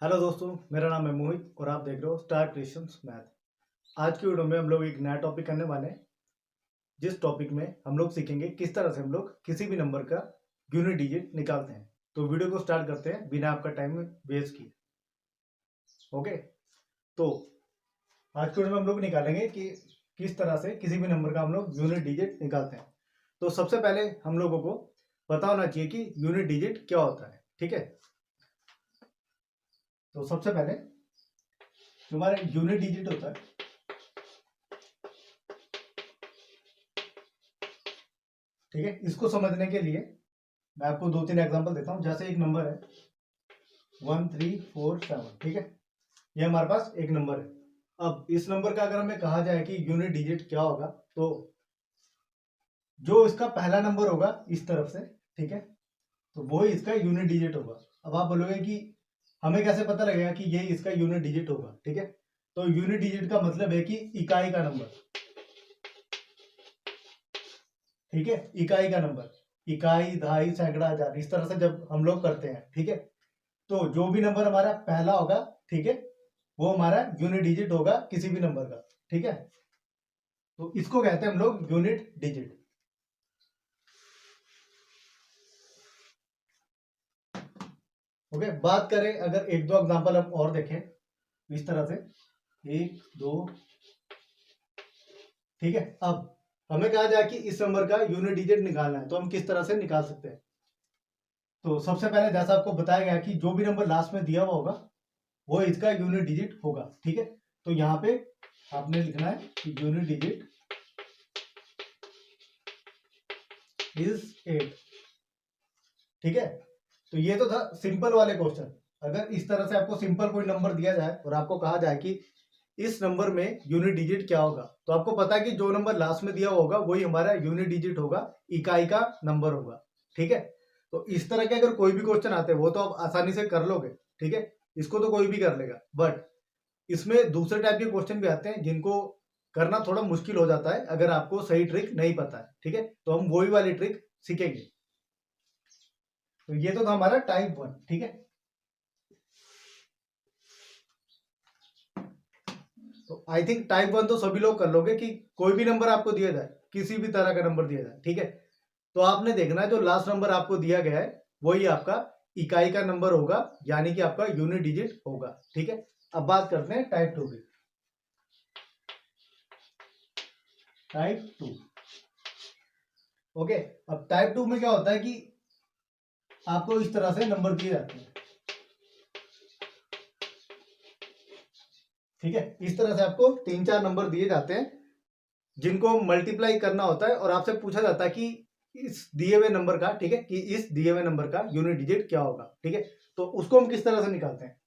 Hello दोस्तों, मेरा नाम है मोहित और आप देख रहे हो स्टार क्रिएशंस मैथ। आज की वीडियो में हम लोग एक नया टॉपिक करने वाले हैं, जिस टॉपिक में हम लोग सीखेंगे किस तरह से हम लोग किसी भी नंबर का यूनिट डिजिट निकालते हैं। तो वीडियो को स्टार्ट करते हैं बिना आपका टाइम वेस्ट किए। ओके, तो आज की वीडियो में हम लोग निकालेंगे कि किस तरह से किसी भी नंबर का हम लोग यूनिट डिजिट निकालते हैं। तो सबसे पहले हम लोगों को पता होना चाहिए कि यूनिट डिजिट क्या होता है। ठीक है, तो सबसे पहले हमारा यूनिट डिजिट होता है, ठीक है। इसको समझने के लिए मैं आपको 2-3 एग्जांपल देता हूं। जैसे एक नंबर है 1347, ठीक है, ये हमारे पास एक नंबर है। अब इस नंबर का अगर हमें कहा जाए कि यूनिट डिजिट क्या होगा, तो जो इसका पहला नंबर होगा इस तरफ से, ठीक है, तो वो ही इसका यूनिट डिजिट होगा। अब आप बोलोगे कि हमें कैसे पता लगेगा कि ये इसका यूनिट डिजिट होगा। ठीक है, तो यूनिट डिजिट का मतलब है कि इकाई का नंबर, ठीक है, इकाई का नंबर, इकाई, दहाई, सैकड़ा, हजार, इस तरह से जब हम लोग करते हैं, ठीक है, तो जो भी नंबर हमारा पहला होगा, ठीक है, वो हमारा यूनिट डिजिट होगा किसी भी नंबर का। ठीक है, तो इसको कहते हैं हम लोग यूनिट डिजिट। ओके, बात करें अगर एक दो एग्जांपल हम और देखें इस तरह से, एक दो, ठीक है। अब हमें कहा जाए कि इस नंबर का यूनिट डिजिट निकालना है, तो हम किस तरह से निकाल सकते हैं। तो सबसे पहले जैसा आपको बताया गया कि जो भी नंबर लास्ट में दिया हुआ होगा वो इसका यूनिट डिजिट होगा। ठीक है, तो यहाँ पे आपने लिखना है कि यूनिट डिजिट इज 8। ठीक है, तो ये तो था सिंपल वाले क्वेश्चन। अगर इस तरह से आपको सिंपल कोई नंबर दिया जाए और आपको कहा जाए कि इस नंबर में यूनिट डिजिट क्या होगा, तो आपको पता है कि जो नंबर लास्ट में दिया होगा वही हमारा यूनिट डिजिट होगा, इकाई का नंबर होगा। ठीक है, तो इस तरह के अगर कोई भी क्वेश्चन आते हैं वो तो आप आसानी से कर लोगे। ठीक है, इसको तो कोई भी कर लेगा, बट इसमें दूसरे टाइप के क्वेश्चन भी आते हैं जिनको करना थोड़ा मुश्किल हो जाता है अगर आपको सही ट्रिक नहीं पता है। ठीक है, तो हम वही वाली ट्रिक सीखेंगे। तो ये तो था हमारा टाइप 1। ठीक है, तो आई थिंक टाइप 1 तो सभी लोग कर लोगे कि कोई भी नंबर आपको दिया जाए, किसी भी तरह का नंबर दिया जाए, ठीक है, तो आपने देखना है जो लास्ट नंबर आपको दिया गया है वही आपका इकाई का नंबर होगा, यानी कि आपका यूनिट डिजिट होगा। ठीक है, अब बात करते हैं टाइप 2 की। Type 2, okay. अब टाइप 2 में क्या होता है कि आपको इस तरह से नंबर दिए जाते हैं, ठीक है, इस तरह से आपको 3-4 नंबर दिए जाते हैं जिनको मल्टीप्लाई करना होता है और आपसे पूछा जाता है कि इस दिए हुए नंबर का, ठीक है, कि इस दिए हुए नंबर का यूनिट डिजिट क्या होगा। ठीक है, तो उसको हम किस तरह से निकालते हैं।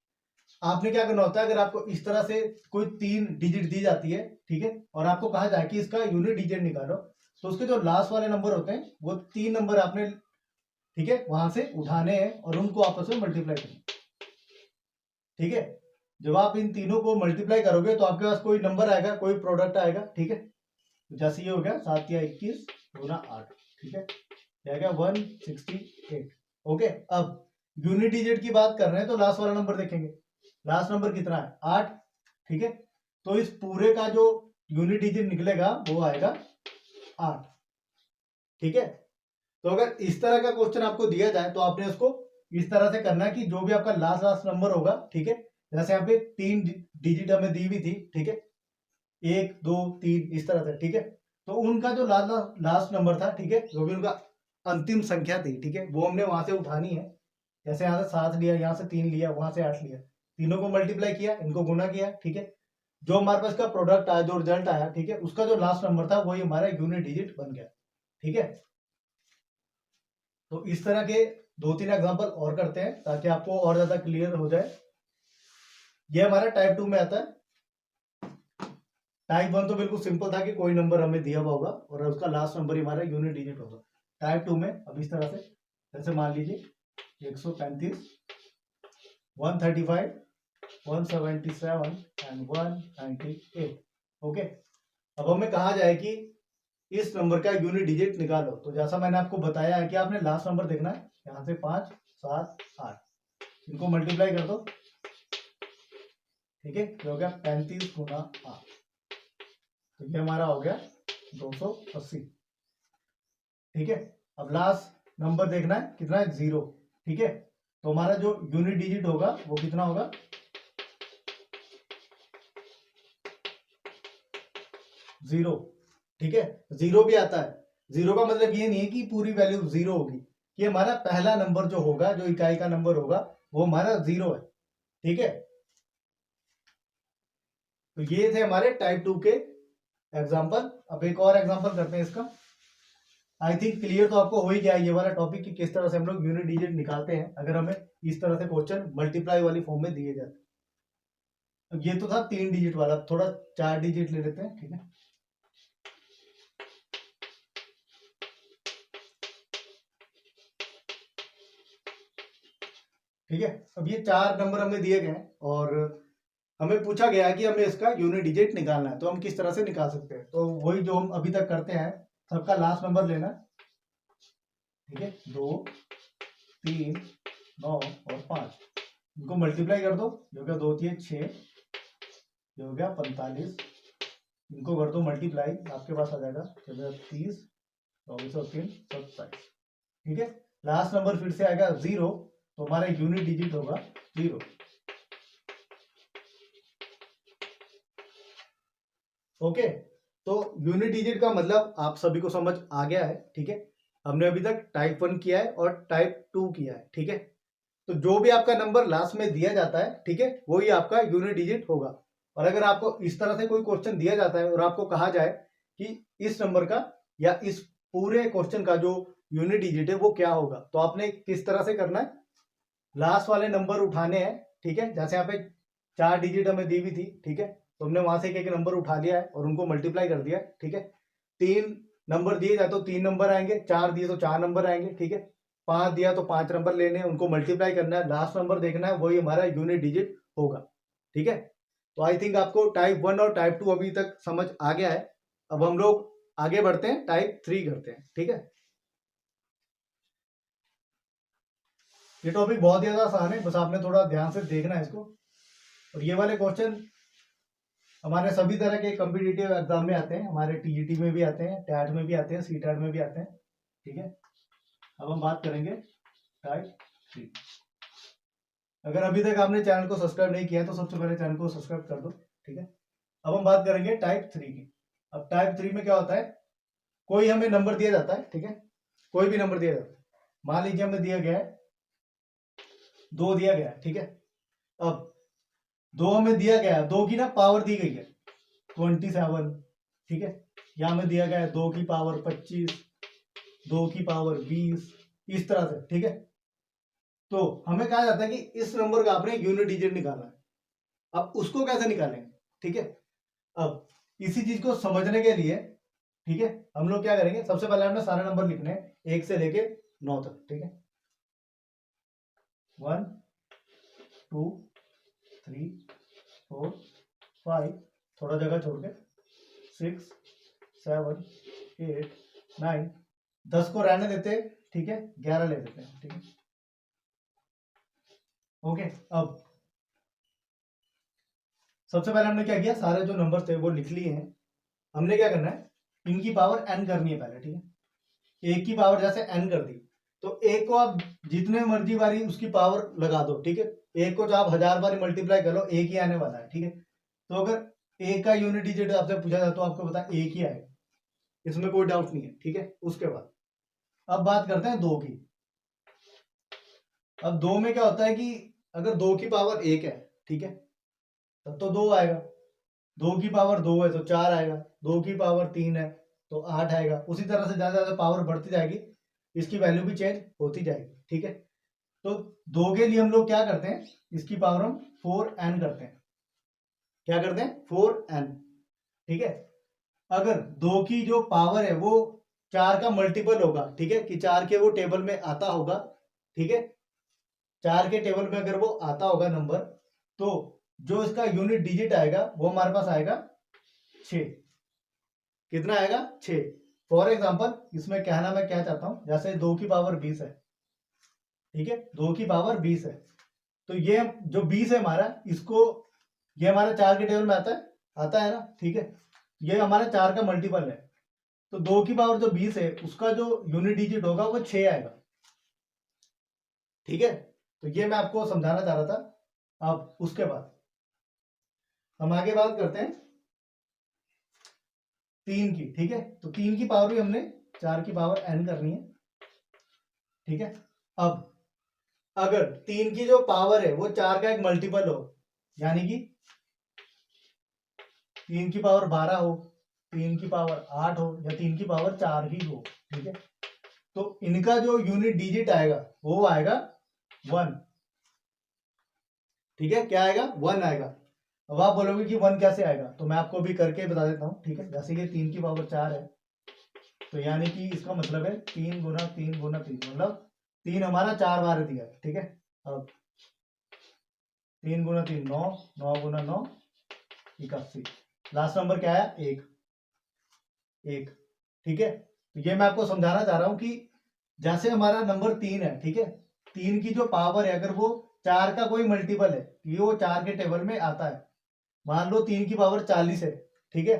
आपने क्या करना होता है, अगर आपको इस तरह से कोई 3 डिजिट दी जाती है, ठीक है, और आपको कहा जाए कि इसका यूनिट डिजिट निकालो, तो उसके जो लास्ट वाले नंबर होते हैं वो 3 नंबर आपने, ठीक है, वहां से उठाने हैं और उनको आपस में मल्टीप्लाई करना। ठीक है, जब आप इन तीनों को मल्टीप्लाई करोगे तो आपके पास कोई नंबर आएगा, कोई प्रोडक्ट आएगा। ठीक है, जैसे ये हो गया 7 या 21 गुना 8, ठीक है, क्या गया 168। ओके, अब यूनिट डिजिट की बात कर रहे हैं तो लास्ट वाला नंबर देखेंगे, लास्ट नंबर कितना है 8। ठीक है, तो इस पूरे का जो यूनिट डिजिट निकलेगा वो आएगा 8। ठीक है, तो अगर इस तरह का क्वेश्चन आपको दिया जाए तो आपने उसको इस तरह से करना है कि जो भी आपका लास्ट नंबर होगा, ठीक है, जैसे यहाँ पे 3 डिजिट हमें दी हुई थी, ठीक है, 1 2 3 इस तरह से, ठीक है, तो उनका जो लास्ट नंबर था, ठीक है, जो भी उनका अंतिम संख्या थी, ठीक है, वो हमने वहां से उठानी है। जैसे यहाँ से 7 लिया, यहाँ से 3 लिया, वहां से 8 लिया, तीनों को मल्टीप्लाई किया, इनको गुना किया। ठीक है, जो हमारे पास का प्रोडक्ट आया, जो रिजल्ट आया, ठीक है, उसका जो लास्ट नंबर था वही हमारा यूनिट डिजिट बन गया। ठीक है, तो इस तरह के 2-3 एग्जांपल और करते हैं ताकि आपको और ज्यादा क्लियर हो जाए। ये हमारा टाइप 2 में आता है। टाइप 1 तो बिल्कुल सिंपल था कि कोई नंबर हमें दिया हुआ होगा और उसका लास्ट नंबर ही हमारा यूनिट डिजिट होगा। टाइप 2 में अब इस तरह से, जैसे मान लीजिए 135, 135, 177 एंड 198। ओके, अब हमें कहा जाए कि इस नंबर का यूनिट डिजिट निकालो, तो जैसा मैंने आपको बताया है कि आपने लास्ट नंबर देखना है, यहाँ से 5 7 8, इनको मल्टीप्लाई कर दो, ठीक है, ये हो गया 35 गुना 8, तो ये हमारा हो गया 280। ठीक है, अब लास्ट नंबर देखना है कितना है, 0। ठीक है, तो हमारा जो यूनिट डिजिट होगा वो कितना होगा, 0। ठीक है, 0 भी आता है। 0 का मतलब ये नहीं है कि पूरी वैल्यू 0 होगी, कि हमारा पहला नंबर जो होगा, जो इकाई का नंबर होगा, वो हमारा 0 है। ठीक है, तो ये थे हमारे टाइप 2 के एग्जाम्पल। अब एक और एग्जाम्पल करते हैं इसका। आई थिंक क्लियर तो आपको हो ही गया ये वाला टॉपिक कि किस तरह से हम लोग यूनिट डिजिट निकालते हैं अगर हमें इस तरह से क्वेश्चन मल्टीप्लाई वाली फॉर्म में दिए जाते हैं। तो ये तो था 3 डिजिट वाला, थोड़ा 4 डिजिट ले लेते हैं। ठीक है, ठीक है, अब ये 4 नंबर हमें दिए गए हैं और हमें पूछा गया है कि हमें इसका यूनिट डिजिट निकालना है, तो हम किस तरह से निकाल सकते हैं। तो वही जो हम अभी तक करते हैं, सबका लास्ट नंबर लेना है। ठीक है, 2, 3, 9 और 5, इनको मल्टीप्लाई कर दो, ये हो गया 2 3 6, ये हो गया 45, इनको कर दो मल्टीप्लाई, आपके पास आ जाएगा 30, 24 और 3 27। ठीक है, लास्ट नंबर फिर से आएगा 0, तो हमारा यूनिट डिजिट होगा 0। ओके, तो यूनिट डिजिट का मतलब आप सभी को समझ आ गया है। ठीक है, हमने अभी तक टाइप 1 किया है और टाइप 2 किया है। ठीक है, तो जो भी आपका नंबर लास्ट में दिया जाता है, ठीक है, वही आपका यूनिट डिजिट होगा। और अगर आपको इस तरह से कोई क्वेश्चन दिया जाता है और आपको कहा जाए कि इस नंबर का या इस पूरे क्वेश्चन का जो यूनिट डिजिट है वो क्या होगा, तो आपने किस तरह से करना है, लास्ट वाले नंबर उठाने हैं। ठीक है, जैसे यहाँ पे 4 डिजिट हमें दी हुई थी। ठीक है, तो हमने वहां से एक नंबर उठा लिया है और उनको मल्टीप्लाई कर दिया। ठीक है, 3 नंबर दिए जाए तो 3 नंबर आएंगे, 4 दिए तो 4 नंबर आएंगे। ठीक है, 5 दिया तो 5 नंबर लेने हैं, उनको मल्टीप्लाई करना है, लास्ट नंबर देखना है, वही हमारा यूनिट डिजिट होगा। ठीक है, तो आई थिंक आपको टाइप 1 और टाइप 2 अभी तक समझ आ गया है। अब हम लोग आगे बढ़ते हैं, टाइप 3 करते हैं। ठीक है, ये टॉपिक बहुत ज्यादा आसान है, बस आपने थोड़ा ध्यान से देखना है इसको। और ये वाले क्वेश्चन हमारे सभी तरह के कॉम्पिटिटिव एग्जाम में आते हैं, हमारे टीजीटी में भी आते हैं, टैट में भी आते हैं, सीटैट में भी आते हैं। ठीक है, अब हम बात करेंगे टाइप 3। अगर अभी तक आपने चैनल को सब्सक्राइब नहीं किया है तो सबसे पहले चैनल को सब्सक्राइब कर दो। ठीक है, अब हम बात करेंगे टाइप 3 की। अब टाइप 3 में क्या होता है, कोई हमें नंबर दिया जाता है। ठीक है, कोई भी नंबर दिया जाता है, मान लीजिए हमें दिया गया है 2 दिया गया है। ठीक है, अब 2 हमें दिया गया है, 2 की ना पावर दी गई है 27। ठीक है, यहां में दिया गया है 2 की पावर 25, 2 की पावर 20, इस तरह से। ठीक है, तो हमें कहा जाता है कि इस नंबर का आपने यूनिट डिजिट निकालना है। अब उसको कैसे निकालेंगे, ठीक है, अब इसी चीज को समझने के लिए, ठीक है, हम लोग क्या करेंगे, सबसे पहले हमने सारे नंबर लिखने हैं 1 से लेके 9 तक। ठीक है, 1 2 3 4 5, थोड़ा जगह छोड़ के 6 7 8 9, 10 को रहने देते हैं। ठीक है, 11 ले देते हैं। ठीक है, ओके, अब सबसे पहले हमने क्या किया, सारे जो नंबर थे वो लिख लिए हैं। हमने क्या करना है, इनकी पावर n करनी है पहले। ठीक है, एक की पावर जैसे n कर दी, तो एक को आप जितने मर्जी बारी उसकी पावर लगा दो। ठीक है, एक को जो आप 1000 बारी मल्टीप्लाई कर लो, एक ही आने वाला है। ठीक है, तो अगर एक का यूनिट डिजिट आपसे पूछा जाए तो आपको पता एक ही आएगा, इसमें कोई डाउट नहीं है। ठीक है, उसके बाद अब बात करते हैं 2 की। अब 2 में क्या होता है कि अगर 2 की पावर 1 है, ठीक है, तब तो 2 आएगा, 2 की पावर 2 है तो 4 आएगा, 2 की पावर 3 है तो 8 आएगा। उसी तरह से ज्यादा ज्यादा पावर बढ़ती जाएगी, इसकी वैल्यू भी चेंज होती जाएगी। ठीक है, तो 2 के लिए हम लोग क्या करते हैं, इसकी पावर हम 4n करते हैं। क्या करते हैं, 4n। ठीक है, अगर 2 की जो पावर है वो 4 का मल्टीपल होगा, ठीक है, कि 4 के वो टेबल में आता होगा। ठीक है, 4 के टेबल में अगर वो आता होगा नंबर, तो जो इसका यूनिट डिजिट आएगा वो हमारे पास आएगा 6। कितना आएगा, 6। फॉर एग्जाम्पल इसमें कहना मैं क्या चाहता हूं, जैसे 2 की पावर 20 है। ठीक है, 2 की पावर 20 है, तो ये जो 20 है हमारा, इसको ये हमारा 4 के टेबल में आता है ना, ठीक है। ये हमारा 4 का मल्टीपल है, तो 2 की पावर जो 20 है उसका जो यूनिट डिजिट होगा वो 6 आएगा, ठीक है। तो ये मैं आपको समझाना चाह रहा था। अब उसके बाद हम आगे बात करते हैं 3 की, ठीक है। तो 3 की पावर भी हमने 4 की पावर n करनी है, ठीक है। अब अगर 3 की जो पावर है वो 4 का एक मल्टीपल हो, यानी कि 3 की पावर 12 हो, 3 की पावर 8 हो, या 3 की पावर 4 ही हो, ठीक है। तो इनका जो यूनिट डिजिट आएगा वो आएगा 1, ठीक है। क्या आएगा? 1 आएगा। अब आप बोलोगे कि 1 कैसे आएगा, तो मैं आपको भी करके बता देता हूं, ठीक है। जैसे कि 3 की पावर 4 है, तो यानी कि इसका मतलब है 3 गुना 3 गुना 3, मतलब 3 हमारा 4 बार दिया है, ठीक है। अब 3 गुना 3 9, 9 गुना 9 81, लास्ट नंबर क्या है? 1, ठीक है। तो ये मैं आपको समझाना चाह रहा हूं कि जैसे हमारा नंबर 3 है, ठीक है, 3 की जो पावर है अगर वो 4 का कोई मल्टीपल है, ये वो 4 के टेबल में आता है। मान लो 3 की पावर 40 है, ठीक है,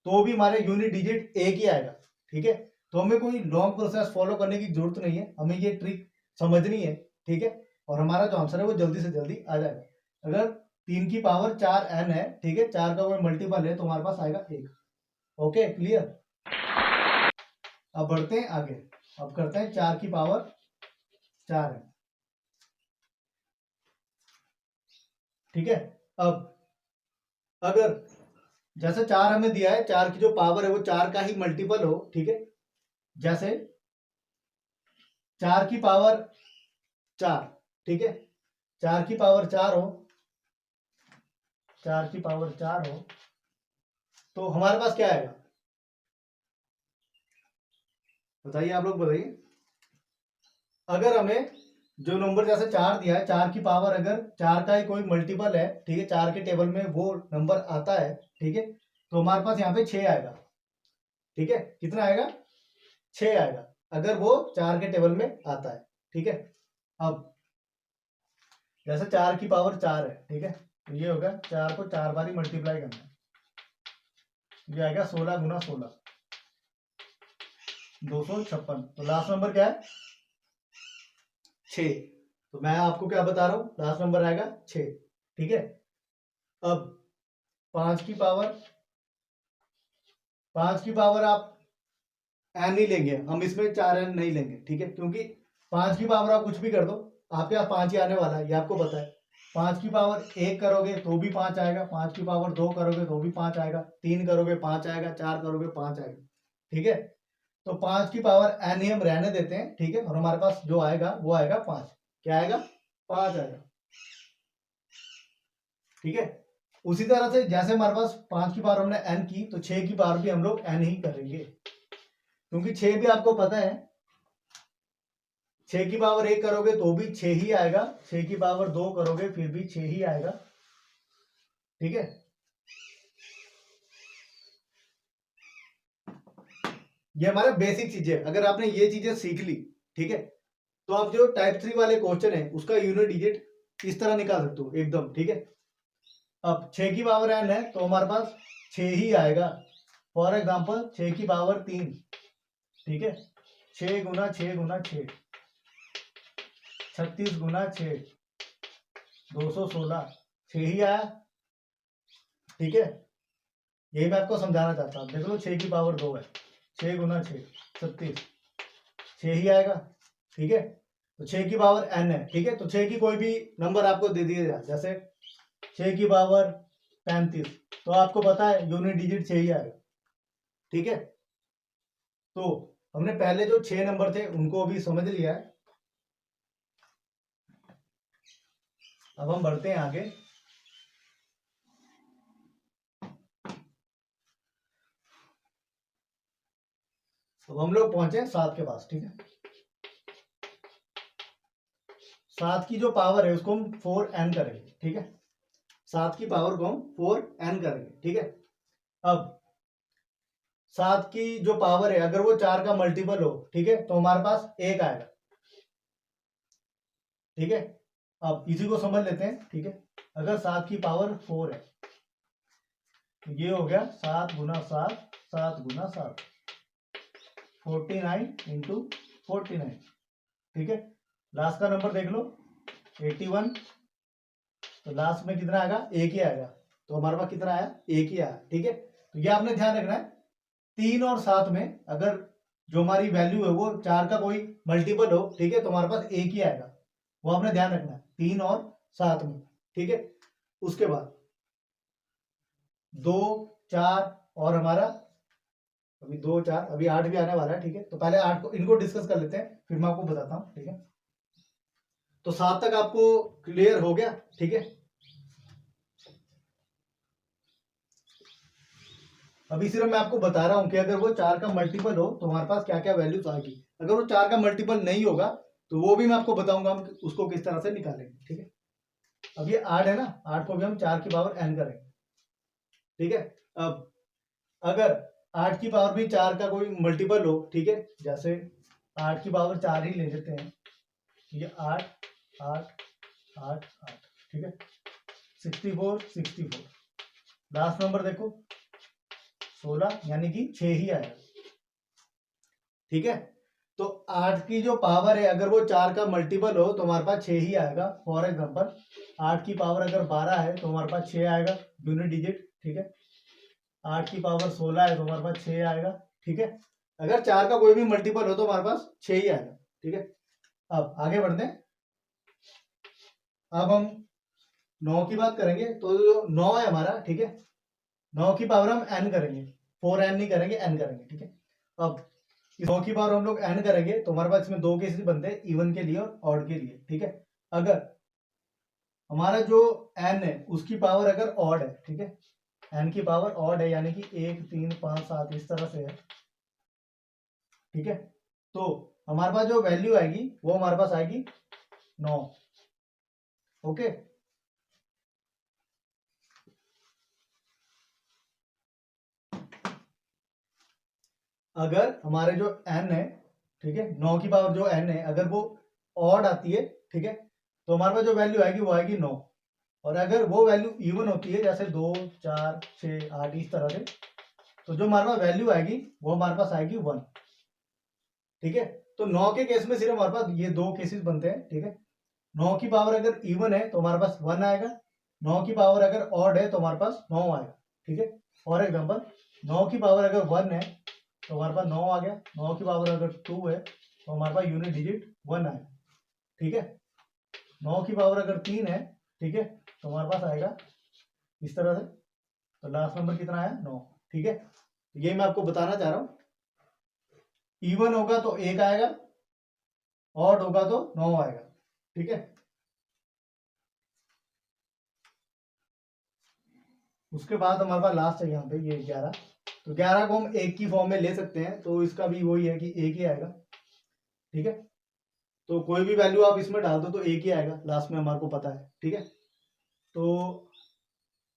तो भी हमारे यूनिट डिजिट 1 ही आएगा, ठीक है। तो हमें कोई लॉन्ग प्रोसेस फॉलो करने की जरूरत नहीं है, हमें ये ट्रिक समझनी है, ठीक है। और हमारा जो आंसर है वो जल्दी से जल्दी आ जाएगा। अगर 3 की पावर 4n है, ठीक है, 4 का कोई मल्टीपल है, तो हमारे पास आएगा 1। Okay, clear. अब बढ़ते हैं आगे। अब करते हैं 4 की पावर 4 है, ठीक है। अब अगर जैसे 4 हमें दिया है, 4 की जो पावर है वो 4 का ही मल्टीपल हो, ठीक है। जैसे 4 की पावर 4, ठीक है, 4 की पावर 4 हो, 4 की पावर 4 हो, तो हमारे पास क्या आएगा? बताइए, आप लोग बताइए। अगर हमें जो नंबर जैसे 4 दिया है, 4 की पावर अगर 4 का ही कोई मल्टीपल है, ठीक है, 4 के टेबल में वो नंबर आता है, ठीक है, तो हमारे पास यहाँ पे 6 आएगा, ठीक है। कितना आएगा? 6 आएगा, अगर वो 4 के टेबल में आता है, ठीक है। अब जैसे 4 की पावर 4 है, ठीक है, तो ये होगा 4 को 4 बार ही मल्टीप्लाई करना है, ये आएगा 16 गुना 16, 256। तो लास्ट नंबर क्या है? 6। तो मैं आपको क्या बता रहा हूं, लास्ट नंबर आएगा 6, ठीक है। अब 5 की पावर आप एन ही लेंगे, हम इसमें 4n नहीं लेंगे, ठीक है, क्योंकि 5 की पावर आप कुछ भी कर दो, आपके पास 5 ही आने वाला है, ये आपको पता है। 5 की पावर 1 करोगे तो भी 5 आएगा, 5 की पावर 2 करोगे तो भी 5 आएगा, 3 करोगे 5 आएगा, 4 करोगे 5 आएगा, ठीक है। तो 5 की पावर एन ही हम रहने देते हैं, ठीक है, और हमारे पास जो आएगा वो आएगा 5। क्या आएगा? 5 आएगा, ठीक है। उसी तरह से जैसे हमारे पास 5 की पावर हमने एन की, तो 6 की पावर भी हम लोग एन ही करेंगे, क्योंकि 6 भी आपको पता है 6 की पावर 1 करोगे तो भी 6 ही आएगा, 6 की पावर 2 करोगे फिर भी 6 ही आएगा, ठीक है। ये हमारा बेसिक चीजें, अगर आपने ये चीजें सीख ली, ठीक है, तो आप जो टाइप 3 वाले क्वेश्चन है उसका यूनिट डिजिट इस तरह निकाल सकते हो एकदम, ठीक है। अब 6 की पावर n है तो हमारे पास 6 ही आएगा। फॉर एग्जाम्पल 6 की पावर 3, ठीक है, 6 गुना 6 गुना 6, 36 गुना 6, 216, 6 ही आया, ठीक है। यही मैं आपको समझाना चाहता हूँ। देख लो 6 की पावर 2 है, 6 गुना 6 36, 6 ही आएगा, ठीक है। तो 6 की पावर n है, ठीक है, तो 6 की कोई भी नंबर आपको दे दिया जाए, जैसे 6 की पावर 35, तो आपको पता है यूनिट डिजिट 6 ही आएगा, ठीक है। तो हमने पहले जो 6 नंबर थे उनको अभी समझ लिया है। अब हम बढ़ते हैं आगे। अब हम लोग पहुंचे 7 के पास, ठीक है। 7 की जो पावर है उसको हम 4n करेंगे, ठीक है। 7 की पावर को हम 4n करेंगे, ठीक है। अब 7 की जो पावर है अगर वो 4 का मल्टीपल हो, ठीक है, तो हमारे पास 1 आएगा, ठीक है। अब इसी को समझ लेते हैं, ठीक है। अगर 7 की पावर 4 है, तो ये हो गया 7 गुना 7, 7 गुना 7, 49 इंटू 49। ठीक है, लास्ट का नंबर देख लो 81, तो लास्ट में कितना आएगा, एक ही आएगा, तो हमारे पास कितना आया, एक ही आया। ठीक है, तो ये आपने ध्यान रखना है 3 और 7 में अगर जो हमारी वैल्यू है वो 4 का कोई मल्टीपल हो, ठीक है, तो हमारे पास एक ही आएगा, वो आपने ध्यान रखना है 3 और 7 में। ठीक है, उसके बाद 2 4 और हमारा अभी 2 4 अभी 8 भी आने वाला है। ठीक है, तो पहले 8 को इनको डिस्कस कर लेते हैं, फिर मैं आपको बताता हूँ। ठीक है, तो 7 तक आपको क्लियर हो गया। ठीक है, अभी सिर्फ मैं आपको बता रहा हूं कि अगर वो 4 का मल्टीपल हो तो हमारे पास क्या क्या वैल्यूज आएगी। अगर वो 4 का मल्टीपल नहीं होगा तो वो भी मैं आपको बताऊंगा हम उसको किस तरह से निकालेंगे। ठीक है, अब ये 8 है ना, 8 को भी हम 4 की पावर n करेंगे। ठीक है, अब अगर 8 की पावर भी 4 का कोई मल्टीपल हो, ठीक है, जैसे 8 की पावर 4 ही ले लेते हैं, ये 8 8 8 8, ठीक है, 64 64, लास्ट नंबर देखो 16, यानी कि 6 ही आएगा। ठीक है, तो 8 की जो पावर है अगर वो 4 का मल्टीपल हो तो हमारे पास 6 ही आएगा। फॉर एग्जांपल 8 की पावर अगर 12 है तो हमारे पास 6 आएगा, यूनिट डिजिट। ठीक है, 8 की पावर 16 है तो हमारे पास 6 आएगा। ठीक है, अगर 4 का कोई भी मल्टीपल हो तो हमारे पास 6 ही आएगा। ठीक है, अब आगे बढ़ते हैं। अब हम 9 की बात करेंगे, तो जो 9 है हमारा, ठीक है, 9 की पावर हम n करेंगे, 4n नहीं करेंगे, n करेंगे। ठीक है, अब इस 9 की पावर हम लोग n करेंगे तो हमारे पास इसमें दो केसेस बनते हैं, इवन के लिए और ऑड के लिए। ठीक है, अगर हमारा जो n है उसकी पावर अगर ऑड है, ठीक है, n की पावर ऑड है यानी कि 1 3 5 7 इस तरह से है। ठीक है, तो हमारे पास जो वैल्यू आएगी वो हमारे पास आएगी 9। ओके, अगर हमारे जो n है, ठीक है, 9 की पावर जो n है अगर वो ऑड आती है, ठीक है, तो हमारे पास जो वैल्यू आएगी वो आएगी 9। और अगर वो वैल्यू इवन होती है जैसे 2 4 6 8 इस तरह से, तो जो हमारे पास वैल्यू आएगी वो हमारे पास आएगी 1। ठीक है, तो 9 के केस में सिर्फ हमारे पास ये दो केसेस बनते हैं। ठीक है, 9 की पावर अगर इवन है तो हमारे पास 1 आएगा, 9 की पावर अगर ऑड है तो हमारे पास 9 आएगा। ठीक है, फॉर एग्जाम्पल 9 की पावर अगर 1 है तो हमारे पास 9 आ गया, 9 की पावर अगर 2 है तो हमारे पास यूनिट डिजिट 1 आएगा। ठीक है, 9 की पावर अगर 3 है, ठीक है, तो हमारे पास आएगा इस तरह से, तो लास्ट नंबर कितना आया, 9। ठीक है, ये मैं आपको बताना चाह रहा हूं, इवन होगा तो 1 आएगा, ऑड होगा तो 9 आएगा। ठीक है, उसके बाद हमारे पास लास्ट है यहाँ पे ये 11, तो 11 को हम एक की फॉर्म में ले सकते हैं, तो इसका भी वही है कि एक ही आएगा। ठीक है, तो कोई भी वैल्यू आप इसमें डाल दो तो एक ही आएगा लास्ट में, हमारे को पता है। ठीक है, तो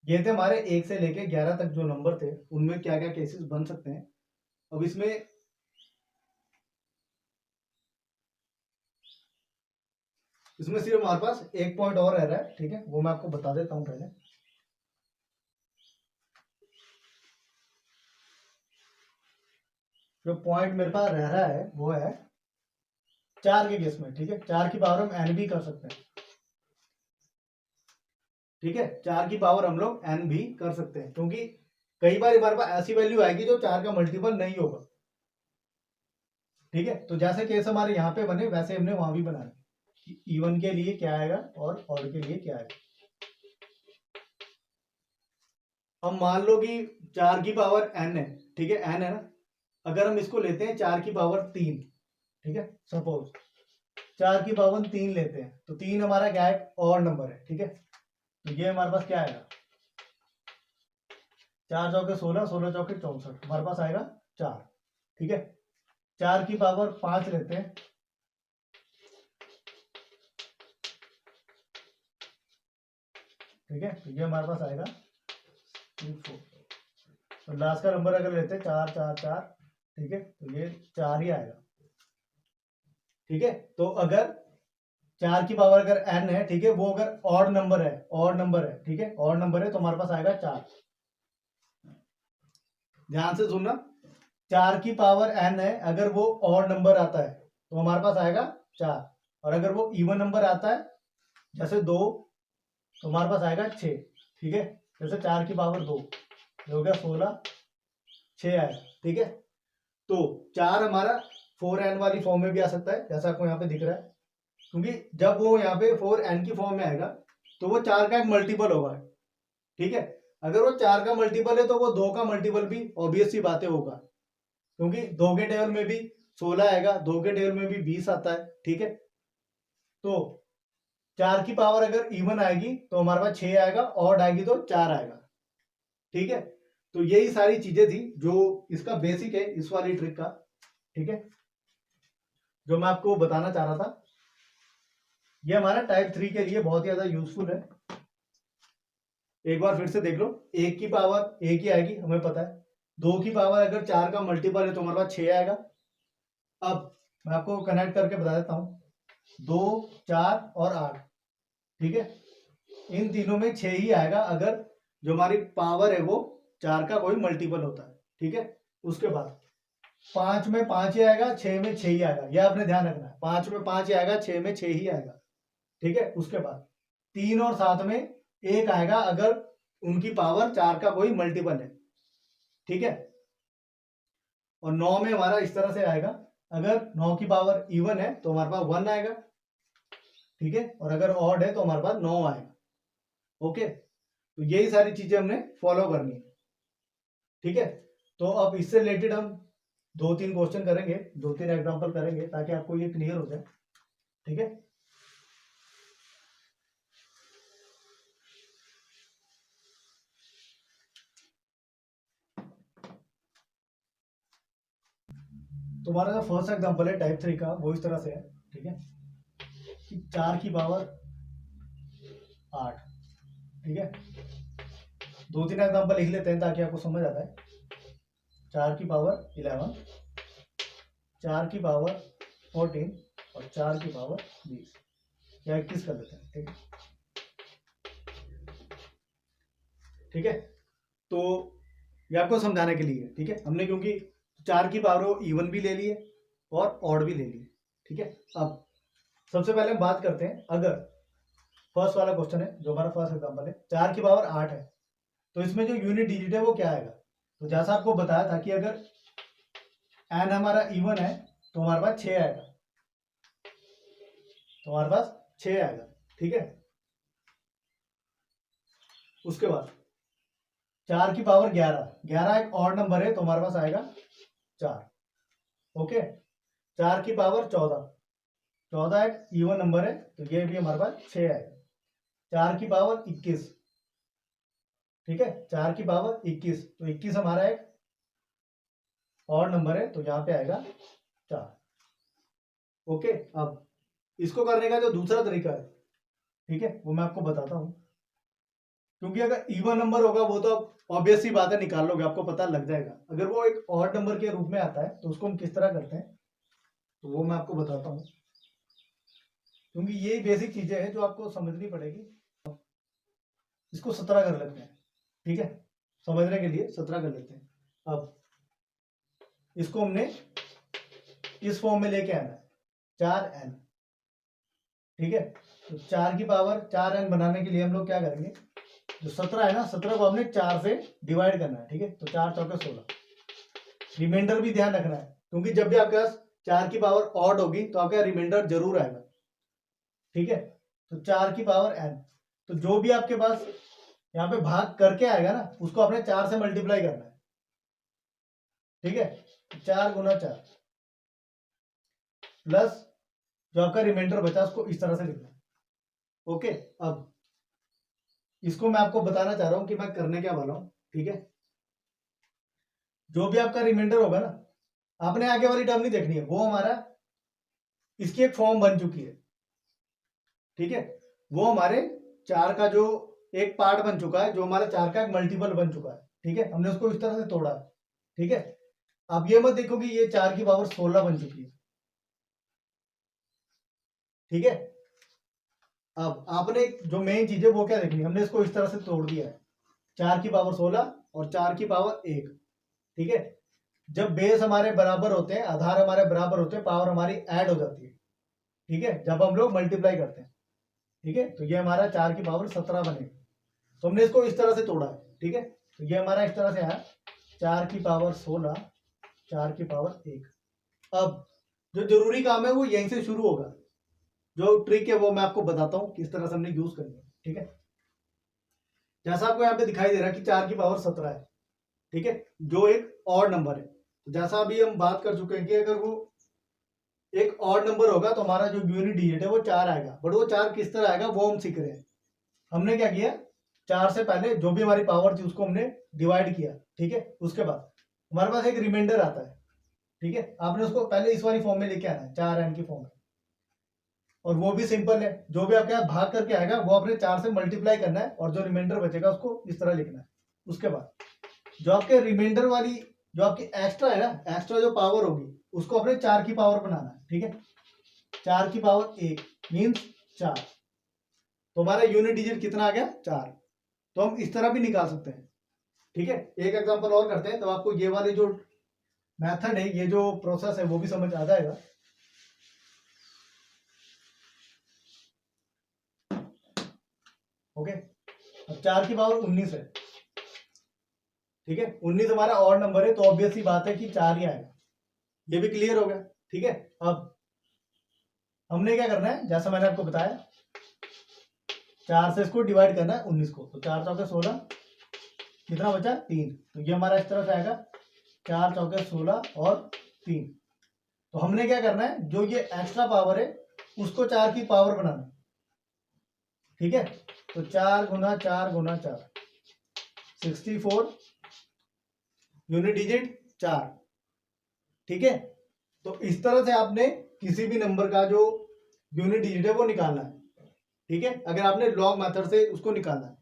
ये थे हमारे 1 से लेके 11 तक जो नंबर थे उनमें क्या क्या केसेस बन सकते हैं। अब इसमें सिर्फ हमारे पास एक पॉइंट और रह रहा है। ठीक है, वो मैं आपको बता देता हूं पहले। जो पॉइंट मेरे पास रह रहा है वो है 4 के केस में। ठीक है, 4 की पावर हम n भी कर सकते हैं। ठीक है, 4 की पावर हम लोग n भी कर सकते हैं, क्योंकि कई बार हमारे पास ऐसी वैल्यू आएगी जो 4 का मल्टीपल नहीं होगा। ठीक है, तो जैसे केस हमारे यहाँ पे बने वैसे हमने वहां भी बनाया, इवन के लिए क्या आएगा और ऑड के लिए क्या आएगा। अब मान लो कि 4 की पावर n है, ठीक है, n है ना, अगर हम इसको लेते हैं 4 की पावर 3, ठीक है, सपोज 4 की पावर 3 लेते हैं, तो 3 हमारा क्या है, ऑड नंबर है। ठीक है, तो ये हमारे पास क्या आएगा, 4 चौके 16, 16 चौके 64, हमारे पास आएगा 4। ठीक है, 4 की पावर 5 लेते हैं, ठीक है, तो ये हमारे पास आएगा 4। तो लास्ट का नंबर अगर लेते हैं 4 4 4, ठीक है, तो ये 4 ही आएगा। ठीक है, तो अगर 4 की पावर अगर n है, ठीक है, वो अगर ऑड नंबर है, ऑड नंबर है, ठीक है, ऑड नंबर है तो हमारे पास आएगा 4। ध्यान से सुनना, 4 की पावर n है, अगर वो ऑड नंबर आता है तो हमारे पास आएगा 4, और अगर वो इवन नंबर आता है जैसे 2 तो हमारे पास आएगा 6। ठीक है, जैसे 4 की पावर 2 हो गया 16, 6 आएगा। ठीक है, तो 4 हमारा 4n वाली फॉर्म में भी आ सकता है जैसा आपको यहाँ पे दिख रहा है, क्योंकि जब वो यहाँ पे 4n की फॉर्म में आएगा तो वो 4 का एक मल्टीपल होगा। ठीक है, अगर वो 4 का मल्टीपल है तो वो 2 का मल्टीपल भी ऑब्वियस सी बातें होगा, क्योंकि 2 के टेबल में भी 16 आएगा, 2 के टेबल में भी 20 आता है। ठीक है, तो 4 की पावर अगर इवन आएगी तो हमारे पास 6 आएगा, ऑड आएगी तो 4 आएगा। ठीक है, तो यही सारी चीजें थी जो इसका बेसिक है इस वाली ट्रिक का। ठीक है, जो मैं आपको बताना चाह रहा था, ये हमारा टाइप 3 के लिए बहुत ही ज्यादा यूजफुल है। एक बार फिर से देख लो, 1 की पावर 1 ही आएगी हमें पता है, 2 की पावर अगर 4 का मल्टीपल है तो हमारे पास 6 आएगा। अब मैं आपको कनेक्ट करके बता देता हूं, 2, 4 और 8। ठीक है, इन तीनों में 6 ही आएगा अगर जो हमारी पावर है वो 4 का कोई मल्टीपल होता है। ठीक है, उसके बाद 5 में 5 ही आएगा, 6 में 6 ही आएगा, यह आपने ध्यान रखना है, 5 में 5 ही आएगा, 6 में 6 ही आएगा। ठीक है, उसके बाद 3 और 7 में 1 आएगा अगर उनकी पावर 4 का कोई मल्टीपल है। ठीक है, और 9 में हमारा इस तरह से आएगा, अगर 9 की पावर इवन है तो हमारे पास 1 आएगा। ठीक है, और अगर ऑड है तो हमारे पास 9 आएगा। ओके, तो यही सारी चीजें हमने फॉलो करनी है। ठीक है, तो अब इससे रिलेटेड हम 2-3 क्वेश्चन करेंगे, 2-3 एग्जांपल करेंगे ताकि आपको ये क्लियर हो जाए। ठीक है, तुम्हारा जो फर्स्ट एग्जांपल है टाइप 3 का वो इस तरह से है। ठीक है, कि 4 की पावर 8। ठीक है, 2-3 एग्जांपल लिख लेते हैं ताकि आपको समझ आता है। 4 की पावर 11, 4 की पावर 14 और 4 की पावर 20 या 21 कर देते हैं। ठीक है, ठीक है, तो ये आपको समझाने के लिए। ठीक है, हमने क्योंकि 4 की पावर इवन भी ले लिए और ऑड भी ले लिए। ठीक है, अब सबसे पहले हम बात करते हैं, अगर फर्स्ट वाला क्वेश्चन है जो हमारा फर्स्ट एग्जांपल है, 4 की पावर 8 है तो इसमें जो यूनिट डिजिट है वो क्या आएगा। तो जैसा आपको बताया था कि अगर एन हमारा इवन है तो हमारे पास 6 आएगा, तो हमारे पास 6 आएगा। ठीक है, उसके बाद 4 की पावर 11, 11 एक ऑड नंबर है तो हमारे पास आएगा 4। ओके, 4 की पावर 14, 14 एक इवन नंबर है तो ये भी हमारे पास 6 आएगा। 4 की पावर 21, ठीक है, 4 की पावर 21 तो 21 हमारा एक ऑड नंबर है तो यहाँ पे आएगा 4। ओके, अब इसको करने का जो दूसरा तरीका है, ठीक है, वो मैं आपको बताता हूं, क्योंकि अगर इवन नंबर होगा वो तो आप ऑब्वियस सी बात है निकाल लोगे, आपको पता लग जाएगा। अगर वो एक ऑड नंबर के रूप में आता है तो उसको हम किस तरह करते हैं तो वो मैं आपको बताता हूं, क्योंकि ये बेसिक चीजें हैं जो आपको समझनी पड़ेगी। इसको 17 कर लेते हैं। ठीक है, समझने के लिए 17 कर लेते हैं। अब इसको हमने इस फॉर्म में लेके आना है, 4n। ठीक है, तो 4 की पावर 4n बनाने के लिए हम लोग क्या करेंगे, जो 17 है ना, 17 को हमने 4 से डिवाइड करना है। ठीक है, तो 4 चौके 16। रिमाइंडर भी ध्यान रखना है, क्योंकि जब भी आपके पास 4 की पावर ऑड होगी तो आपका रिमाइंडर जरूर आएगा। ठीक है, तो 4 की पावर n, तो जो भी आपके पास यहाँ पे भाग करके आएगा ना उसको आपने 4 से मल्टीप्लाई करना है। ठीक है, 4 गुना 4 प्लस जो आपका रिमाइंडर बचा उसको इस तरह से लिखना है। ओके, अब इसको मैं आपको बताना चाह रहा हूं कि मैं करने क्या वाला हूं। ठीक है, जो भी आपका रिमाइंडर होगा ना, आपने आगे वाली टर्म नहीं देखनी है, वो हमारा इसकी एक फॉर्म बन चुकी है। ठीक है, वो हमारे 4 का जो एक पार्ट बन चुका है, जो हमारा 4 का एक मल्टीपल बन चुका है। ठीक है, हमने उसको इस तरह से तोड़ा। ठीक है, अब ये मत देखो कि ये 4 की पावर 16 बन चुकी है। ठीक है, अब आपने जो मेन चीज है वो क्या देखनी है, हमने इसको इस तरह से तोड़ दिया है, 4 की पावर 16 और 4 की पावर 1। ठीक है। जब बेस हमारे बराबर होते हैं, आधार हमारे बराबर होते हैं, पावर हमारी ऐड हो जाती है, ठीक है, जब हम लोग मल्टीप्लाई करते हैं, ठीक है। तो ये हमारा 4 की पावर 17 बनेगा। तो हमने इसको इस तरह से तोड़ा है, ठीक है। तो ये हमारा इस तरह से आया 4 की पावर 16, 4 की पावर 1। अब जो जरूरी काम है वो यहीं से शुरू होगा। जो ट्रिक है वो मैं आपको बताता हूँ किस तरह से हमने यूज करनी है, ठीक है। जैसा आपको यहाँ पे दिखाई दे रहा है कि 4 की पावर 17 है, ठीक है, जो एक ऑड नंबर है। तो जैसा अभी हम बात कर चुके हैं कि अगर वो एक ऑड नंबर होगा तो हमारा जो यूनिट डिजिट है वो 4 आएगा, बट वो 4 किस तरह आएगा वो हम सीख रहे हैं। हमने क्या किया, 4 से पहले जो भी हमारी पावर थी उसको हमने डिवाइड किया, ठीक है। उसके बाद हमारे पास एक रिमाइंडर आता है, ठीक है। आपने उसको पहले इस वाली फॉर्म में लेके आना है, 4n की फॉर्म में, और वो भी सिंपल है। जो भी आपके यहाँ भाग करके आएगा वो अपने 4 से मल्टीप्लाई करना है और जो रिमाइंडर बचेगा उसको इस तरह लिखना है। उसके बाद जो आपके रिमाइंडर वाली जो आपकी एक्स्ट्रा है ना, एक्स्ट्रा जो पावर होगी उसको अपने 4 की पावर बनाना है, ठीक है। 4 की पावर 1 मीन्स 4। तो हमारा यूनिट डिजिट कितना आ गया, 4। तो हम इस तरह भी निकाल सकते हैं, ठीक है। एक एग्जांपल और करते हैं तो आपको ये वाली जो मेथड है, ये जो प्रोसेस है वो भी समझ आ जाएगा। ओके, अब 4 की पावर 19 है, ठीक है। 19 हमारा ऑड नंबर है तो ऑब्वियस सी बात है कि 4 ही आएगा। ये भी क्लियर हो गया, ठीक है। अब हमने क्या करना है, जैसा मैंने आपको बताया, 4 से इसको डिवाइड करना है 19 को। तो 4 चौके 16, कितना बचा 3। तो ये हमारा इस तरह से आएगा 4 चौके 16 और 3। तो हमने क्या करना है, जो ये एक्स्ट्रा पावर है उसको 4 की पावर बनाना है, ठीक है। तो 4 गुना 4 गुना 4 64, यूनिट डिजिट 4, ठीक है। तो इस तरह से आपने किसी भी नंबर का जो यूनिट डिजिट है वो निकालना है, ठीक है। अगर आपने लॉग मेथड से उसको निकालना है,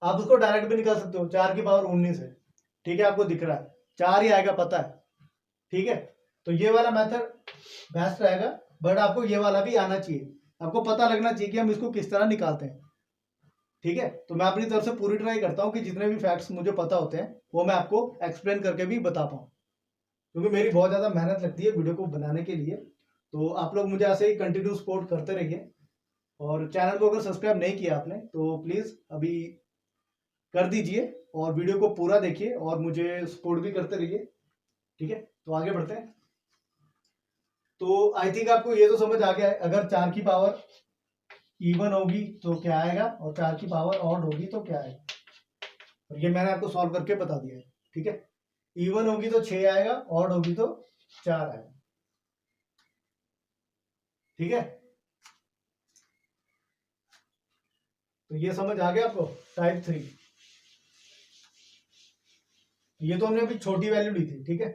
आप उसको डायरेक्ट भी निकाल सकते हो। 4 की पावर 19 है, ठीक है, आपको दिख रहा है 4 ही आएगा, पता है, ठीक है। तो ये वाला मेथड बेस्ट रहेगा, बट आपको ये वाला भी आना चाहिए, आपको पता लगना चाहिए कि हम इसको किस तरह निकालते हैं, ठीक है। तो मैं अपनी तरफ से पूरी ट्राई करता हूँ कि जितने भी फैक्ट्स मुझे पता होते हैं वो मैं आपको एक्सप्लेन करके भी बता पाऊँ, क्योंकि मेरी बहुत ज़्यादा मेहनत लगती है वीडियो को बनाने के लिए। तो आप लोग मुझे ऐसे ही कंटिन्यू सपोर्ट करते रहिए, और चैनल को अगर सब्सक्राइब नहीं किया आपने तो प्लीज़ अभी कर दीजिए, और वीडियो को पूरा देखिए और मुझे सपोर्ट भी करते रहिए, ठीक है। तो आगे बढ़ते हैं। तो आई थिंक आपको ये तो समझ आ गया है, अगर 4 की पावर इवन होगी तो क्या आएगा और 4 की पावर ऑड होगी तो क्या आएगा, और ये मैंने आपको सॉल्व करके बता दिया है, ठीक है। इवन होगी तो 6 आएगा, ऑड होगी तो 4 आएगा, ठीक है। तो ये समझ आ गया आपको, टाइप 3। ये तो हमने अभी छोटी वैल्यू ली थी, ठीक है।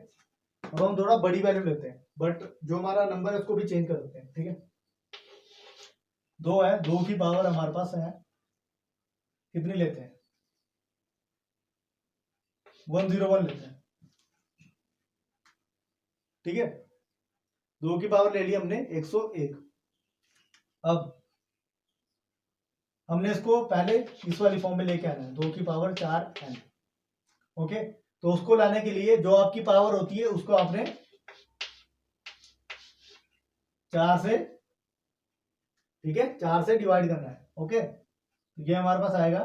अब हम थोड़ा बड़ी वैल्यू लेते हैं, बट जो हमारा नंबर है उसको भी चेंज कर देते हैं, ठीक है। 2 है, 2 की पावर हमारे पास है कितनी लेते हैं, 101 लेते हैं, ठीक है। 2 की पावर ले ली हमने 101। अब हमने इसको पहले इस वाली फॉर्म में लेके आना है, 2 की पावर 4n, ओके। तो उसको लाने के लिए जो आपकी पावर होती है उसको आपने 4 से, ठीक है, 4 से डिवाइड करना है, ओके। ये हमारे पास आएगा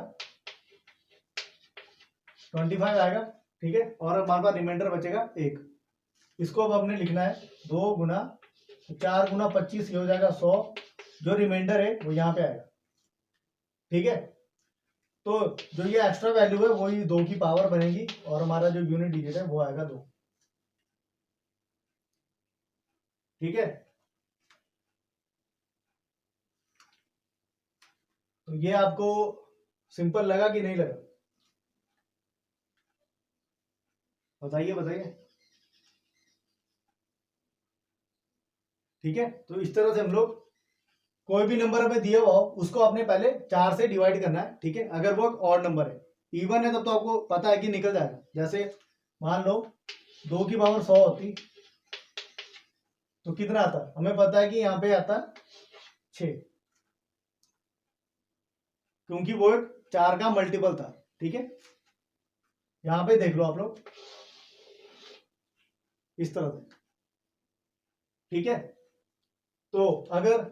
25 आएगा, ठीक है। और हमारे पास रिमाइंडर बचेगा 1। इसको अब हमने लिखना है 2 गुना 4 गुना 25, ये हो जाएगा 100। जो रिमाइंडर है वो यहाँ पे आएगा, ठीक है। तो जो ये एक्स्ट्रा वैल्यू है वही 2 की पावर बनेगी, और हमारा जो यूनिट डिजिट है वो आएगा 2, ठीक है। तो ये आपको सिंपल लगा कि नहीं लगा, बताइए बताइए, ठीक है। तो इस तरह से हम लोग कोई भी नंबर हमें दिया हुआ हो उसको आपने पहले 4 से डिवाइड करना है, ठीक है। अगर वो ऑड नंबर है, इवन है तब तो आपको पता है कि निकल जाएगा। जैसे मान लो 2 की पावर 100 होती तो कितना आता, हमें पता है कि यहाँ पे आता 6, क्योंकि वो एक 4 का मल्टीपल था, ठीक है। यहाँ पे देख लो आप लोग, इस तरह से, ठीक है। तो अगर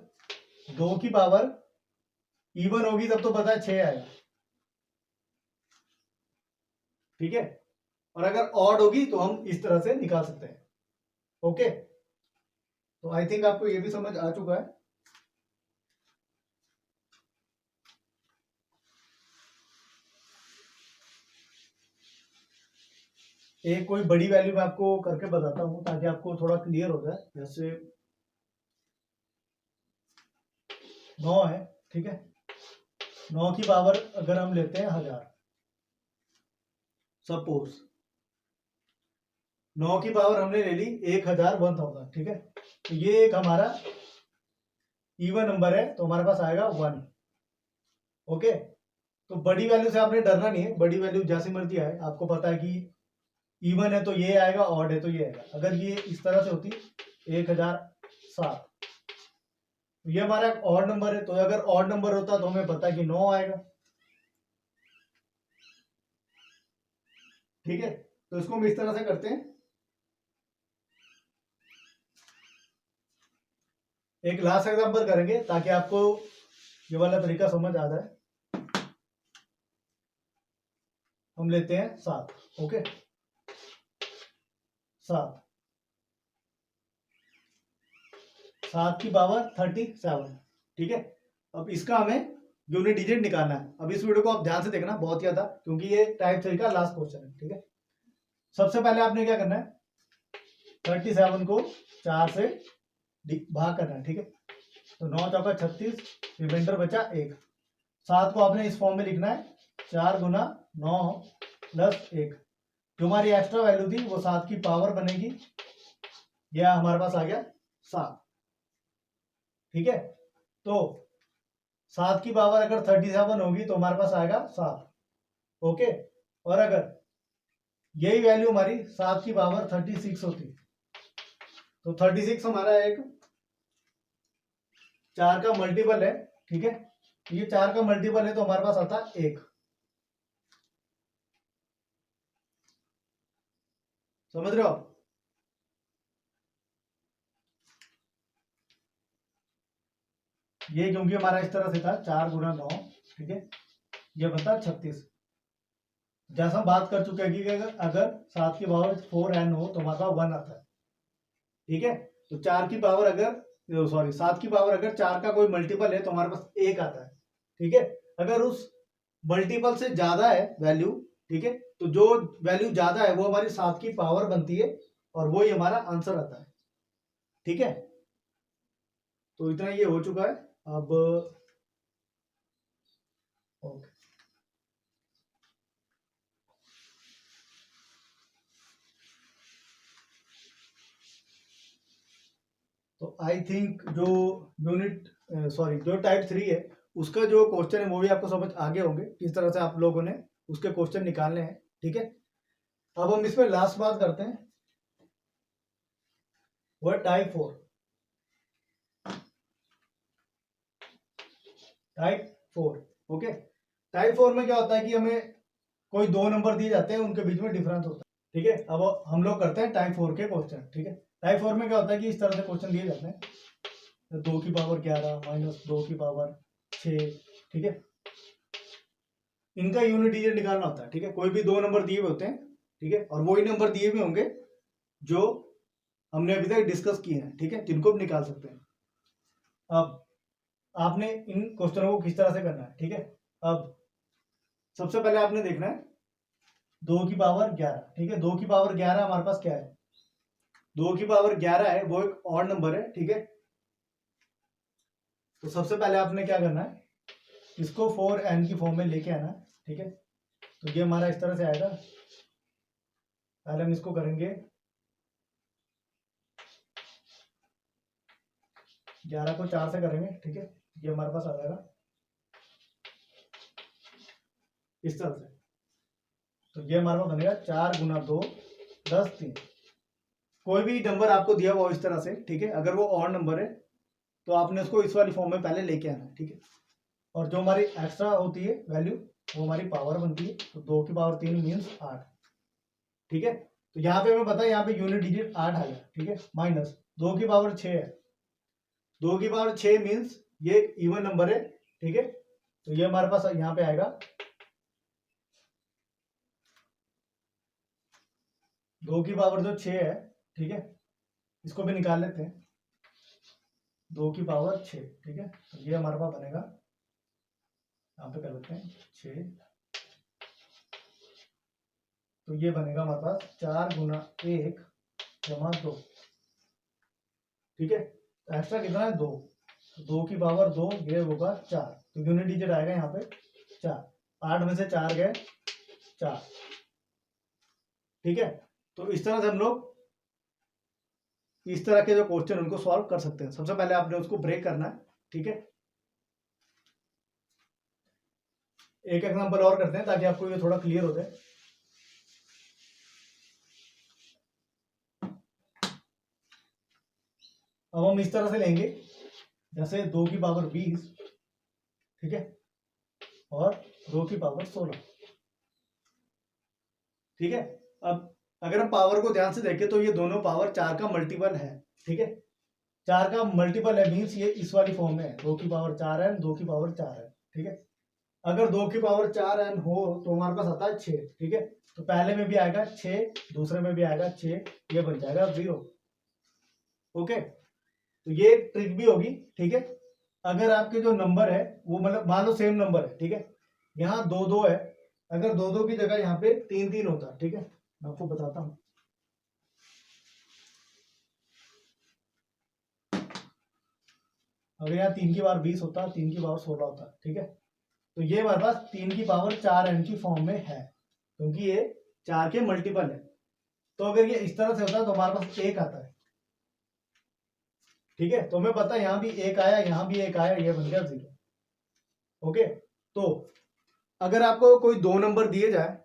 2 की पावर इवन होगी तब तो पता है 6 आएगा, ठीक है। और अगर ऑड होगी तो हम इस तरह से निकाल सकते हैं, ओके। तो आई थिंक आपको ये भी समझ आ चुका है। एक कोई बड़ी वैल्यू मैं आपको करके बताता हूं ताकि आपको थोड़ा क्लियर हो जाए। जैसे 9 है, ठीक है। 9 की पावर अगर हम लेते हैं 1000, सपोज 9 की पावर हमने ले ली 1000, 1000, ठीक है। तो ये एक हमारा इवन नंबर है, तो हमारे पास आएगा 1, ओके। तो बड़ी वैल्यू से आपने डरना नहीं है, बड़ी वैल्यू जैसी मर्जी आए, आपको पता है कि इवन है तो ये आएगा, ऑड है तो ये आएगा। अगर ये इस तरह से होती 1007, ये हमारा एक ऑड नंबर है, तो अगर ऑड नंबर होता तो हमें पता है कि 9 आएगा, ठीक है। तो इसको हम इस तरह से करते हैं। एक लास्ट एग्जांपल करेंगे ताकि आपको ये वाला तरीका समझ आ जाए। हम लेते हैं 7, ओके। 7 की पावर 37, ठीक है। अब इसका हमें यूनिट डिजिट निकालना है। अब इस वीडियो को आप ध्यान से देखना, बहुत ही ज्यादा, क्योंकि ये टाइप 3 का लास्ट क्वेश्चन है, ठीक है। सबसे पहले आपने क्या करना है, 37 को 4 से भाग करना है, ठीक है। तो 9 चौका 36, रिमाइंडर बचा 1। 7 को आपने इस फॉर्म में लिखना है, 4 गुना 9 प्लस 1। जो हमारी एक्स्ट्रा वैल्यू थी वो 7 की पावर बनेगी, यह हमारे पास आ गया 7, ठीक है। तो 7 की पावर अगर 37 होगी तो हमारे पास आएगा 7, ओके। और अगर यही वैल्यू हमारी 7 की पावर 36 होती तो 36 हमारा एक 4 का मल्टीपल है, ठीक है। ये 4 का मल्टीपल है तो हमारे पास आता है 1, समझ रहे हो आप। ये क्योंकि हमारा इस तरह से था 4 गुना 9, ठीक है, ये बनता 36। जैसा हम बात कर चुके हैं कि अगर 7 की पावर 4n हो तो हमारे पास 1 आता है, ठीक है। तो 4 की पावर अगर, सॉरी, 7 की पावर अगर 4 का कोई मल्टीपल है तो हमारे पास 1 आता है, ठीक है। अगर उस मल्टीपल से ज्यादा है वैल्यू, ठीक है, तो जो वैल्यू ज्यादा है वो हमारी 7 की पावर बनती है और वो ही हमारा आंसर आता है, ठीक है। तो इतना ये हो चुका है। अब ओके, तो आई थिंक जो यूनिट, सॉरी, जो टाइप 3 है उसका जो क्वेश्चन है वो भी आपको समझ आगे होंगे किस तरह से आप लोगों ने उसके क्वेश्चन निकालने हैं, ठीक है। अब हम इसमें लास्ट बात करते हैं, वो टाइप 4। Type 4, okay. टाइप 4 में क्या होता है कि हमें कोई 2 नंबर दिए जाते हैं, उनके बीच में डिफरेंस होता है, ठीक है। अब हम लोग करते हैं टाइप 4 के क्वेश्चन, ठीक है। टाइप 4 में क्या होता है कि इस तरह से क्वेश्चन दिए जाते हैं, 2 की पावर 11 माइनस 2 की पावर 6, ठीक है। इनका यूनिट डिजिट निकालना होता है, ठीक है। कोई भी 2 नंबर दिए हुए होते हैं, ठीक है, और वही नंबर दिए हुए होंगे जो हमने अभी तक डिस्कस किए हैं, ठीक है, जिनको हम निकाल सकते हैं। अब आपने इन क्वेश्चनों को किस तरह से करना है, ठीक है। अब सबसे पहले आपने देखना है 2 की पावर 11, ठीक है। 2 की पावर 11 हमारे पास क्या है, 2 की पावर 11 है, वो एक ऑड नंबर है, ठीक है। तो सबसे पहले आपने क्या करना है, इसको 4n की फॉर्म में लेके आना है, ठीक है। तो ये हमारा इस तरह से आएगा। पहले हम इसको करेंगे 11 को 4 से करेंगे, ठीक है। ये हमारे पास आ जाएगा इस तरह से। तो ये हमारे पास बनेगा 4 गुना 2 10 3। कोई भी नंबर आपको दिया हुआ इस तरह से, ठीक है, अगर वो ऑड नंबर है तो आपने उसको इस वाली फॉर्म में पहले लेके आना है, ठीक है। और जो हमारी एक्स्ट्रा होती है वैल्यू वो हमारी पावर बनती है, तो 2 की पावर 3 मीन्स 8, ठीक है। तो यहाँ पे हमें पता है यहाँ पे यूनिट डिजिट 8 आ गया, ठीक है, माइनस 2 की पावर 6 है, 2 की पावर 6 मीन्स ये इवन नंबर है, ठीक है, तो ये हमारे पास यहाँ पे आएगा 2 की पावर जो 6 है, ठीक है, इसको भी निकाल लेते हैं, 2 की पावर 6, ठीक है, तो ये हमारे पास बनेगा, यहाँ पे कर लेते हैं 6, तो ये बनेगा हमारे पास 4 गुना 1 जमा 2, ठीक है, एक्स्ट्रा कितना है 2, 2 की पावर 2, ये होगा 4, तो यूनिट डिजिट आएगा यहाँ पे 4, 8 में से 4 गए 4, ठीक है। तो इस तरह से हम लोग इस तरह के जो क्वेश्चन उनको सॉल्व कर सकते हैं। सबसे पहले आपने उसको ब्रेक करना है, ठीक है। एक एग्जांपल और करते हैं ताकि आपको ये थोड़ा क्लियर हो जाए। अब हम इस तरह से लेंगे जैसे 2 की पावर 20, ठीक है, और 2 की पावर 16, ठीक है। अब अगर हम पावर को ध्यान से देखें तो ये दोनों पावर 4 का मल्टीपल है, ठीक है, 4 का मल्टीपल है मीन्स ये इस वाली फॉर्म में है, 2 की पावर 4n, 2 की पावर 4n, ठीक है। अगर 2 की पावर 4n हो तो हमारे पास आता है 6, ठीक है, तो पहले में भी आएगा 6, दूसरे में भी आएगा 6, ये बन जाएगा 0, ओके। तो ये ट्रिक भी होगी, ठीक है। अगर आपके जो नंबर है वो मतलब मान लो सेम नंबर है, ठीक है, यहाँ 2 2 है, अगर 2 2 की जगह यहाँ पे 3 3 होता, ठीक है, मैं आपको बताता हूँ। अगर यहाँ 3 की पावर 20 होता, 3 की पावर 16 होता, ठीक है, तो ये हमारे पास 3 की पावर 4n की फॉर्म में है क्योंकि ये 4 के मल्टीपल है। तो अगर ये इस तरह से होता है तो हमारे पास 1 आता है, ठीक है, तो हमें पता है यहाँ भी 1 आया, यहाँ भी 1 आया, ये बन गया 0, ओके। तो अगर आपको कोई 2 नंबर दिए जाए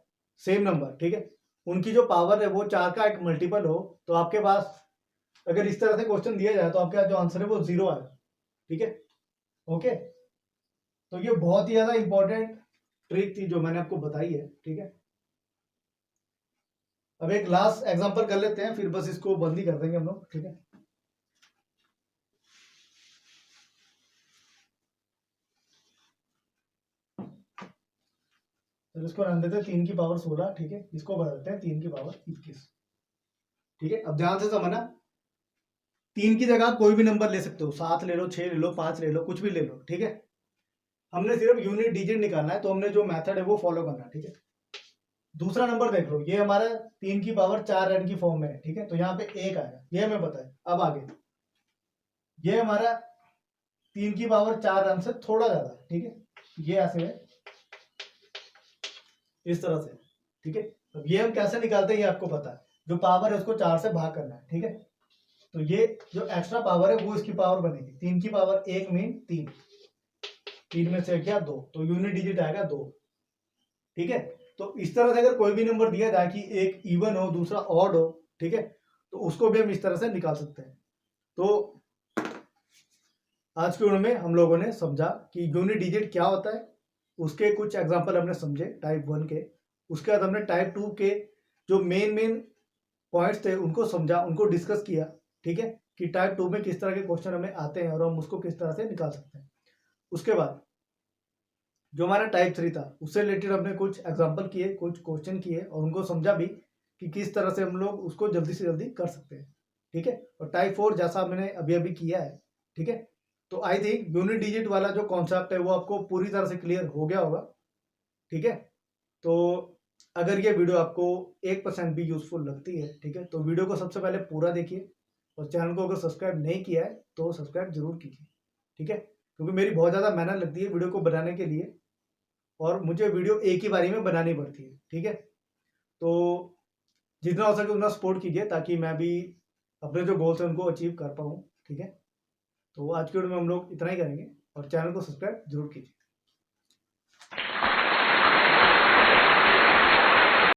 सेम नंबर, ठीक है, उनकी जो पावर है वो 4 का एक मल्टीपल हो, तो आपके पास अगर इस तरह से क्वेश्चन दिया जाए तो आपका जो आंसर है वो 0 आएगा, ठीक है, ओके। तो ये बहुत ही ज्यादा इंपॉर्टेंट ट्रिक थी जो मैंने आपको बताई है, ठीक है। अब एक लास्ट एग्जांपल कर लेते हैं, फिर बस इसको बंद ही कर देंगे हम लोग, ठीक है। तो इसको रन देते हैं 3 की पावर 16, ठीक है, इसको बदलते हैं 3 की पावर 21, ठीक है। अब ध्यान से समझना, 3 की जगह आप कोई भी नंबर ले सकते हो, 7 ले लो, 6 ले लो, 5 ले लो, कुछ भी ले लो, ठीक है। हमने सिर्फ यूनिट डिजिट निकालना है, तो हमने जो मेथड है वो फॉलो करना है, ठीक है। दूसरा नंबर देख लो, ये हमारा 3 की पावर 4n की फॉर्म में है, ठीक है, तो यहाँ पे 1 आएगा, ये हमें पता है। अब आगे ये हमारा 3 की पावर 4n से थोड़ा ज्यादा, ठीक है, ये ऐसे है इस तरह से, ठीक है। अब ये हम कैसे निकालते हैं ये आपको पता है, जो पावर है उसको 4 से भाग करना है, ठीक है। तो ये जो एक्स्ट्रा पावर है वो इसकी पावर बनेगी, 3 की पावर 1 मीन 3, 3 में से क्या 2, तो यूनिट डिजिट आएगा 2, ठीक है। तो इस तरह से अगर कोई भी नंबर दिया जाए कि एक इवन हो दूसरा ऑड हो, ठीक है, तो उसको भी हम इस तरह से निकाल सकते हैं। तो आज के वीडियो में हम लोगों ने समझा कि यूनिट डिजिट क्या होता है, उसके कुछ एग्जांपल हमने समझे टाइप 1 के, उसके बाद हमने टाइप 2 के जो मेन पॉइंट्स थे उनको समझा, उनको डिस्कस किया, ठीक है, कि टाइप 2 में किस तरह के क्वेश्चन हमें आते हैं और हम उसको किस तरह से निकाल सकते हैं। उसके बाद जो हमारा टाइप 3 था उससे रिलेटेड हमने कुछ एग्जांपल किए, कुछ क्वेश्चन किए और उनको समझा भी कि किस तरह से हम लोग उसको जल्दी से जल्दी कर सकते हैं, ठीक है। और टाइप 4 जैसा मैंने अभी अभी किया है, ठीक है। तो आई थिंक यूनिट डिजिट वाला जो कॉन्सेप्ट है वो आपको पूरी तरह से क्लियर हो गया होगा, ठीक है। तो अगर ये वीडियो आपको 1% भी यूजफुल लगती है, ठीक है, तो वीडियो को सबसे पहले पूरा देखिए और चैनल को अगर सब्सक्राइब नहीं किया है तो सब्सक्राइब जरूर कीजिए, ठीक है, क्योंकि मेरी बहुत ज़्यादा मेहनत लगती है वीडियो को बनाने के लिए और मुझे वीडियो एक ही बारी में बनानी पड़ती है, ठीक है। तो जितना हो सके उतना सपोर्ट कीजिए ताकि मैं भी अपने जो गोल्स हैं उनको अचीव कर पाऊँ, ठीक है। तो आज के वीडियो में हम लोग इतना ही करेंगे और चैनल को सब्सक्राइब जरूर कीजिए।